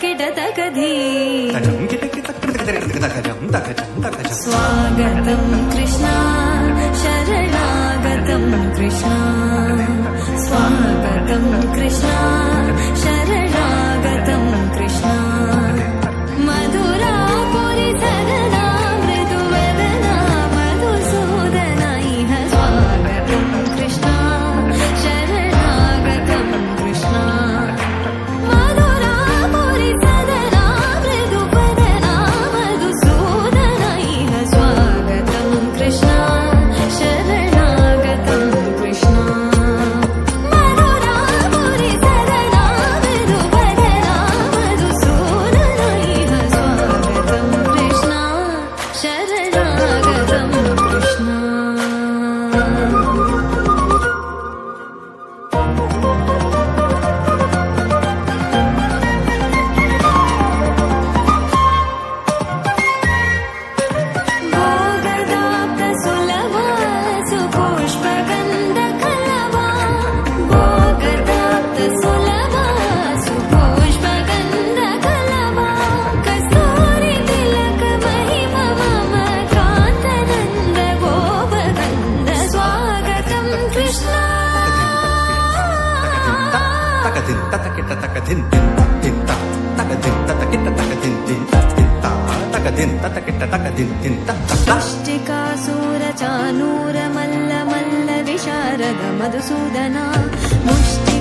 కిటతకధీ స్వాగతం కృష్ణ శరణాగతం కృష్ణ స్వాగతం కృష్ణ శరణాగతం కృష్ణ మధురాపురి సదనా మృదువదనా మధుసూదన ఇహ స్వాగతం కృష్ణ శరణాగతం కృష్ణ మధురాపురి సదనా మృదువదనా మధుసూదన ఇహ స్వాగతం కృష్ణ శరణాగతం కృష్ణ మధురాపురి సదనా మృదువదనా మధుసూదన ఇహ స్వాగతం కృష్ణ శరణాగతం కృష్ణ భోగదాప్త సులభా సుపుష్పగంధకలభా భోగదాప్త సులభా సుపుష్పగంధకలభా కస్తూరి తిలక మహిమ మమ కాంతనంద గోపగంధ స్వాగతం కృష్ణ ముష్టికాసూర చానూర మల్ల మల్ల విశారద మధుసూదన ముష్టి